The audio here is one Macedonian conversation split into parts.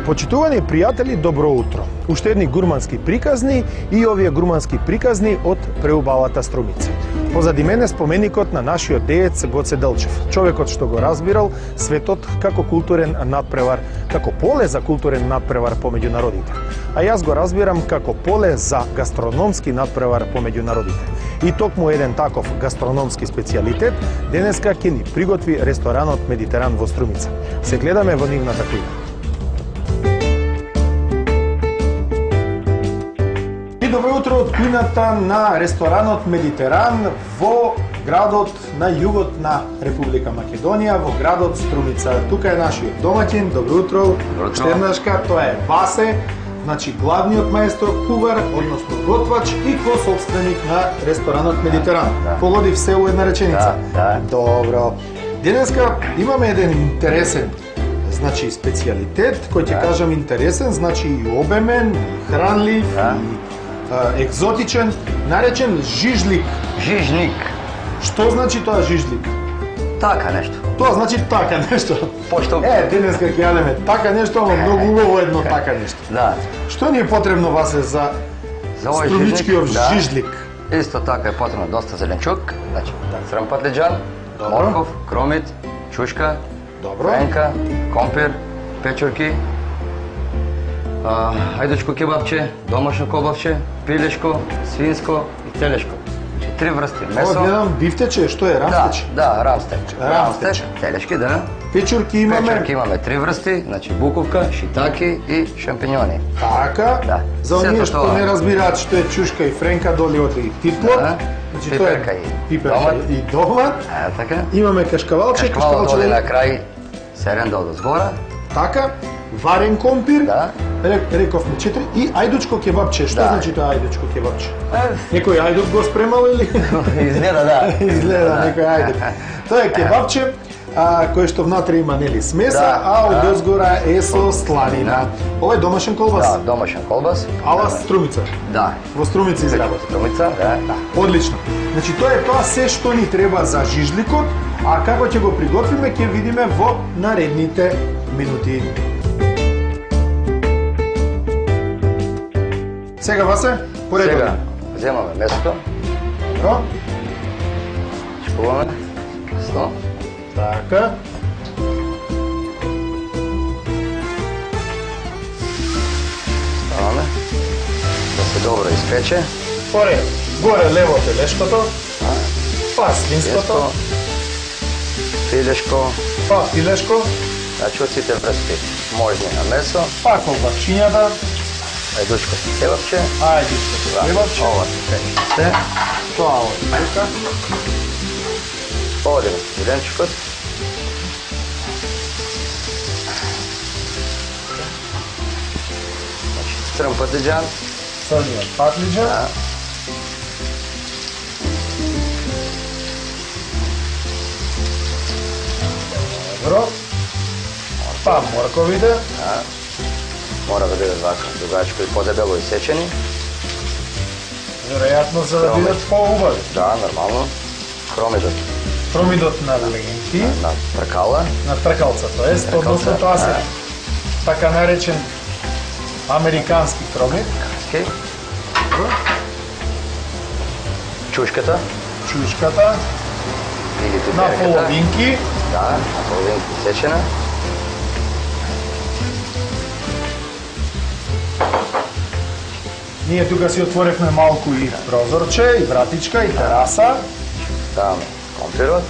Почитувани пријатели, добро утро. Уште едни гурмански приказни и овие гурмански приказни од преубавата Струмица. Позади мене споменикот на нашиот деец Гоце Делчев, човекот што го разбирал светот како културен надпревар, како поле за културен надпревар помеѓу народите. А јас го разбирам како поле за гастрономски надпревар помеѓу народите. И токму еден таков гастрономски специјалитет денеска ќе ни приготви ресторанот Медитеран во Струмица. Се гледаме во нивната кујна. И добро утро од кујната на ресторанот Медитеран во градот на југот на Република Македонија, во градот Струмица. Тука е нашиот домаќин. Добро утро. Штеднашка, тоа е Васе, значи главниот маестор кувар, односно готвач и пособственик на ресторанот Медитеран. Погоди все у една реченица. Добро. Денеска имаме еден интересен, значи специјалитет, кој ќе кажам интересен, значи и обемен, и хранлив, и екзотичен, наречен жижлик. Жижлик. Што значи тоа жижлик? Така нешто. Тоа значи така нешто. Пошто... денеска ќе јадеме така нешто, ама многу убаво едно така нешто. Да. Што ни е потребно, Васе, за струмичкиот жижлик? Исто така е потребно доста зеленчук, значи црн патлиџан, морков, кромит, чушка, френка, компир, печурки, ајдучко кебапче, домашно кобапче, пилешко, свинско и телешко. Три врсти месо. Ова гледам бифтече, што е, рамстеч? Да, рамстеч. Рамстеч, телешки, да. Печурки имаме? Печурки имаме три врсти, значи буковка, шитаки и шампиньони. Така. Да. За оние што не разбираат што е чушка и френка, доли оди и титлот. Значи тоа е пиперка и домат. Така. Имаме кашкавалче, кашкавалче доли на крај, серен долу згора. Така. Варен компир. Да. Рековме 4 и ајдучко кебапче. Што значи тоа ајдучко кебапче? Некој ајдук го спремал или? Изгледа, да. Изгледа некој ајдук. Тоа е кебапче, кој што внатре има нели смеса, а одозгора е со сланина. Ова е домашен колбас? Да, домашен колбас. Ала Струмица? Да. Во Струмица изработен? Струмица, да. Одлично. Значи тоа е тоа се што ни треба за жижликот, а како ќе го приготвиме ќе видиме во наредните минути. Сега, Васе, поредно. Сега, земаме месото. Добро. Шпуваме. Место. Така. Ставаме. Да се добро испече. Горе лево телешкото. Па свинското. Пилешко. Па пилешко. Значи од сите врсти можни на месо. Па колбасчињата. Ајдучко кебапче. Ајдучко кебапче. Ова се пече се. Тоа оди тука. Одиме зеленчукот. Значи црн патлиџан. Црниот патлиџан. Добро. Па морковите. Мора да бидат вака дугачко и подебело исечени. Веројатно за да бидат поубави. Да, нормално. Кромидот. Кромидот на ленти. На тркала. На тркалца, тоест, односно тоа се така наречен американски кромид. Чушката. Чушката. Или на половинки. Да, на половинки исечена. Ние тука си отворивме малку и прозорче, и вратичка, и тераса. Ставаме компирот.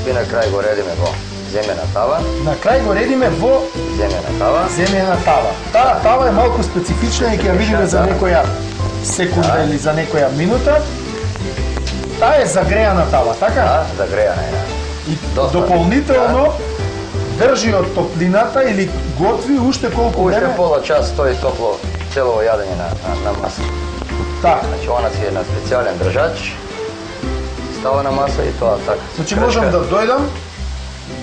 И на крај го редиме во земена тава. На крај го редиме во земена тава. Таа тава е малку специфична и ќе ја видиме за некоја секунда или за некоја минута. Таа е загреана тава, така? Да, загреана е. И дополнително држи од топлината или готви уште колку време? Уште пола час стои топло цело јадење на маса. Така. Значи она си е на специјален држач. Става на маса и тоа така. Значи можам да дојдам,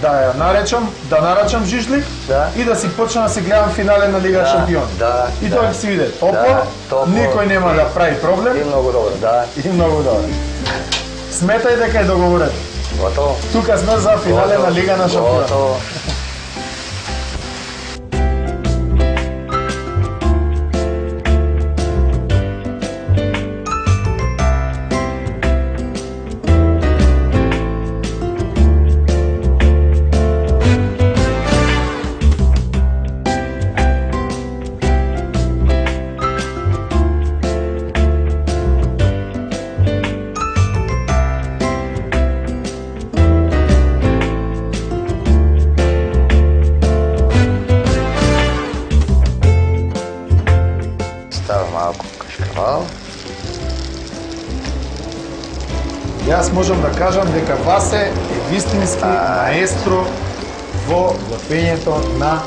да ја нарачам жижлик и да си почнам да се гледам финале на Лига Шампион. И тоа ќе се види топло, никој нема да прави проблем. И многу добро, да. И многу добро. Сметај дека е договорен. Готово. Тука сме за финале на Лига на Шампион. Готово. Малку кашкавал. Јас можам да кажам дека Васе е вистински маестро во готвењето на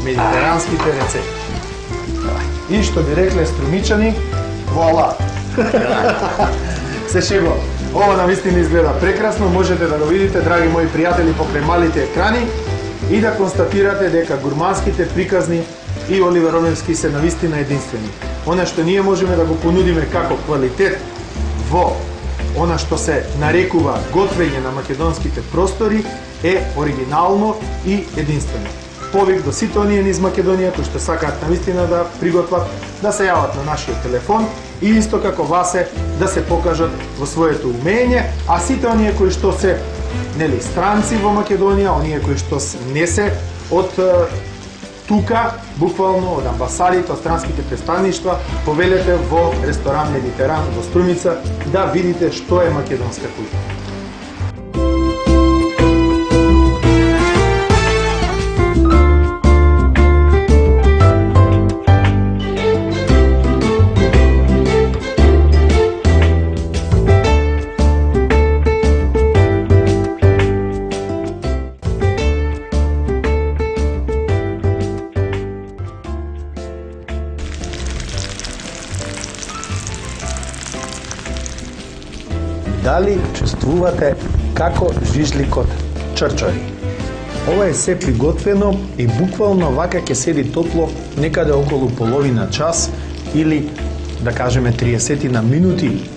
медитеранските рецепти. И што би рекле струмичани, вуала. Се шегувам. Ова навистина изгледа прекрасно, можете да го видите, драги мои пријатели, покрај малите екрани и да констатирате дека гурманските приказни и Оливер Оневски се навистина единствени. Она што ние можеме да го понудиме како квалитет во она што се нарекува готвење на македонските простори е оригинално и единствено. Повик до сите оние низ Македонија кои што сакаат навистина да приготват, да се јават на нашиот телефон и исто како Васе да се покажат во своето умење, а сите оние кои што се странци во Македонија, оние кои што не се од тука, буквално од амбасадите, од странските представништва, повелете во ресторан Медитеран во Струмица да видите што е македонска кујна. Дали чувствувате како жижликот чрчори? Ова е се приготвено и буквално вака ќе седи топло некаде околу половина час или да кажеме 30 на минути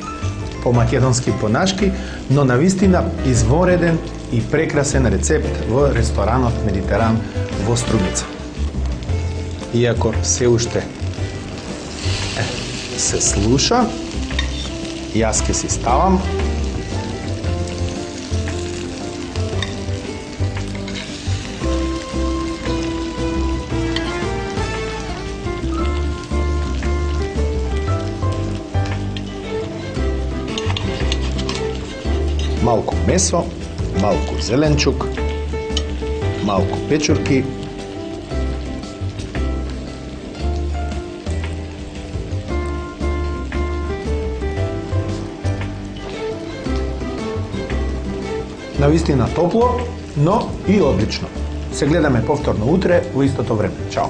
по македонски понашки, но навистина извореден и прекрасен рецепт во ресторанот Медитеран во Струмица. Иако се уште се слуша, јас ќе си ставам малку месо, малку зеленчук, малку печурки, навистина топло, но и одлично. Се гледаме повторно утре во истото време. Чао!